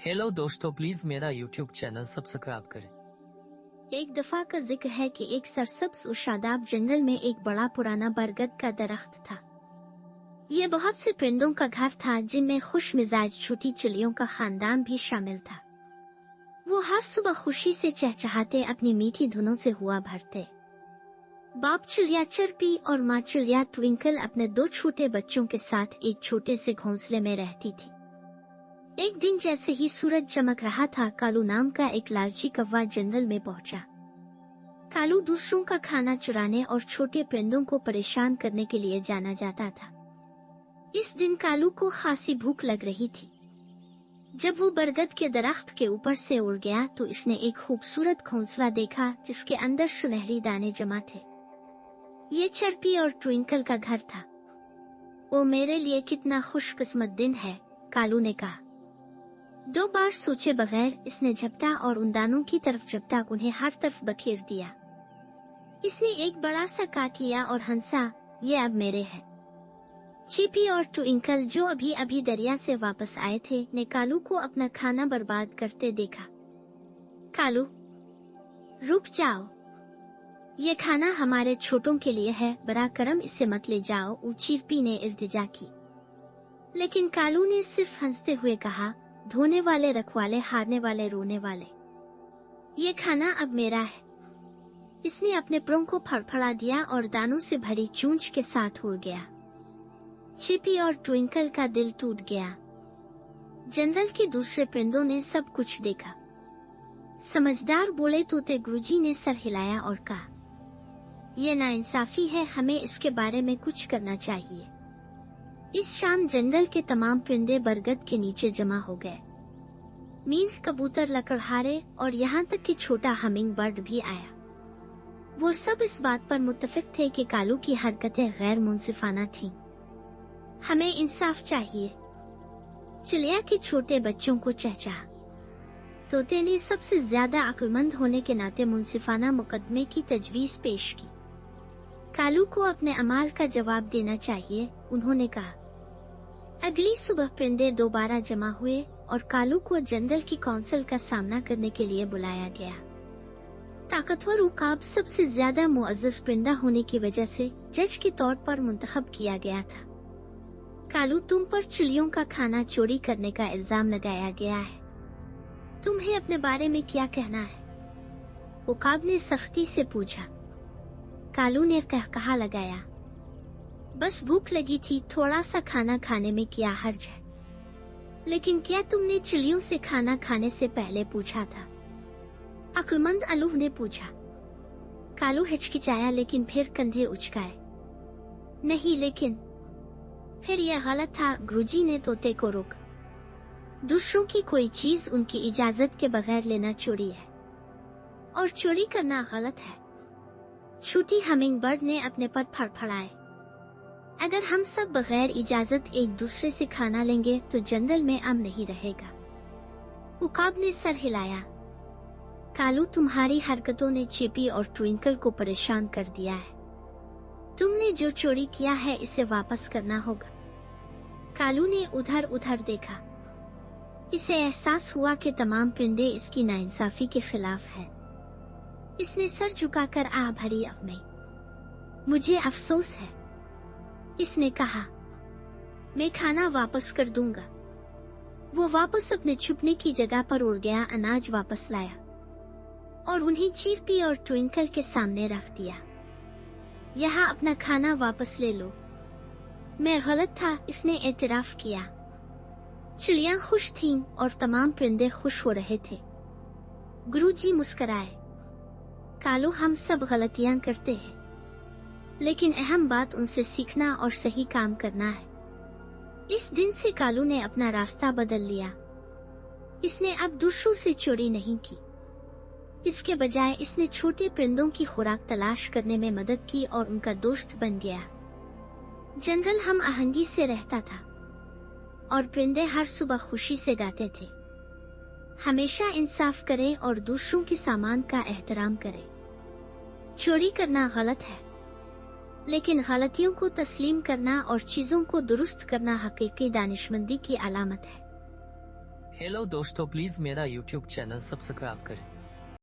Hello दोस्तों, please मेरा YouTube channel subscribe करें। एक दफा का जिक्र है कि एक सरसब्ज और शादाब जंगल में एक बड़ा पुराना बरगद का दरख्त था। ये बहुत से परिंदों का घर था, जिनमें खुश मिजाज छोटी चिड़ियों का खानदान भी शामिल था। वो हर सुबह खुशी से चहचहाते अपनी मीठी धुनों से हुआ भरते। बाप चिड़िया चरपी और माँ चिड़िया ट्विंकल अपने दो छोटे बच्चों के साथ एक छोटे से घोंसले में रहती थी। एक दिन जैसे ही सूरज चमक रहा था, कालू नाम का एक लालची कौवा जंगल में पहुंचा। कालू दूसरों का खाना चुराने और छोटे परिंदों को परेशान करने के लिए जाना जाता था। इस दिन कालू को खासी भूख लग रही थी। जब वो बरगद के दरख्त के ऊपर से उड़ गया तो इसने एक खूबसूरत घोंसला देखा, जिसके अंदर सुनहरी दाने जमा थे। ये चरपी और ट्विंकल का घर था। वो मेरे लिए कितना खुशकिस्मत दिन है, कालू ने कहा। दो बार सोचे बगैर इसने झपटा और उन दानों की तरफ झपटा, उन्हें हर तरफ बखेर दिया। इसने एक बड़ा सा काट लिया और हंसा, ये अब मेरे हैं। चिपी और ट्विंकल, जो अभी अभी दरिया से वापस आए थे, ने कालू को अपना खाना बर्बाद करते देखा। कालू, रुक जाओ, ये खाना हमारे छोटों के लिए है, बरा करम इसे मत ले जाओ, चिपी ने इल्तिजा की। लेकिन कालू ने सिर्फ हंसते हुए कहा, धोने वाले रखवाले, हारने वाले रोने वाले, ये खाना अब मेरा है। इसने अपने पंखों को फड़फड़ा दिया और दानों से भरी चोंच के साथ उड़ गया। चिपी और ट्विंकल का दिल टूट गया। जंगल के दूसरे परिंदों ने सब कुछ देखा। समझदार बोले तोते गुरुजी ने सर हिलाया और कहा, ये नाइंसाफी है, हमें इसके बारे में कुछ करना चाहिए। इस शाम जंगल के तमाम परिंदे बरगद के नीचे जमा हो गए। मीन, कबूतर, लकड़हारे और यहाँ तक कि छोटा हमिंग बर्ड भी आया। वो सब इस बात पर मुत्तफिक थे कि कालू की हरकतें गैर मुंसिफाना थीं। हमें इंसाफ चाहिए, चिड़िया के छोटे बच्चों को चहचहा। तोते ने सबसे ज्यादा अक्लमंद होने के नाते मुंसिफाना मुकदमे की तजवीज पेश की। कालू को अपने अमाल का जवाब देना चाहिए, उन्होंने कहा। अगली सुबह परिंदे दोबारा जमा हुए और कालू को जंगल की कौंसिल का सामना करने के लिए बुलाया गया। ताकतवर उकाब सबसे ज्यादा मुअज़्ज़ज़ परिंदा होने की वजह से जज के तौर पर मुंतखब किया गया था। कालू, तुम पर चिड़ियों का खाना चोरी करने का इल्जाम लगाया गया है। तुम्हें अपने बारे में क्या कहना है? उकाब ने सख्ती से पूछा। कालू ने कहकहा लगाया, बस भूख लगी थी, थोड़ा सा खाना खाने में क्या हर्ज है। लेकिन क्या तुमने चिड़ियों से खाना खाने से पहले पूछा था? अक्लमंद अलूह ने पूछा। कालू हिचकिचाया, लेकिन फिर कंधे उचकाए। नहीं, लेकिन फिर यह गलत था, गुरुजी ने तोते को रोका। दूसरों की कोई चीज उनकी इजाजत के बगैर लेना चोरी है, और चोरी करना गलत है। छोटी हमिंग बर्ड ने अपने पर फड़फड़ाए। अगर हम सब बगैर इजाजत एक दूसरे से खाना लेंगे तो जंगल में अमन नहीं रहेगा। उकाब ने सर हिलाया। कालू, तुम्हारी हरकतों ने चिपी और ट्विंकल को परेशान कर दिया है। तुमने जो चोरी किया है इसे वापस करना होगा। कालू ने उधर उधर देखा। इसे एहसास हुआ कि तमाम परिंदे इसकी नाइंसाफी के खिलाफ है। इसने सर झुकाकर आह भरी अब में, मुझे अफसोस है, इसने कहा। मैं खाना वापस कर दूंगा। वो वापस अपने छुपने की जगह पर उड़ गया, अनाज वापस लाया और उन्हें चिपी और ट्विंकल के सामने रख दिया। यहाँ अपना खाना वापस ले लो, मैं गलत था, इसने एतराफ किया। चिड़ियां खुश थीं और तमाम परिंदे खुश हो रहे थे। गुरुजी मुस्कराए। कालू, हम सब गलतियां करते हैं, लेकिन अहम बात उनसे सीखना और सही काम करना है। इस दिन से कालू ने अपना रास्ता बदल लिया। इसने अब दूसरों से चोरी नहीं की। इसके बजाय इसने छोटे परिंदों की खुराक तलाश करने में मदद की और उनका दोस्त बन गया। जंगल हम आहंगी से रहता था और परिंदे हर सुबह खुशी से गाते थे, हमेशा इंसाफ करें और दूसरों के सामान का एहतराम करें। चोरी करना गलत है, लेकिन गलतियों को तस्लीम करना और चीजों को दुरुस्त करना हकीकी दानिशमंदी की अलामत है। हेलो दोस्तों, प्लीज मेरा यूट्यूब चैनल सब्सक्राइब करें।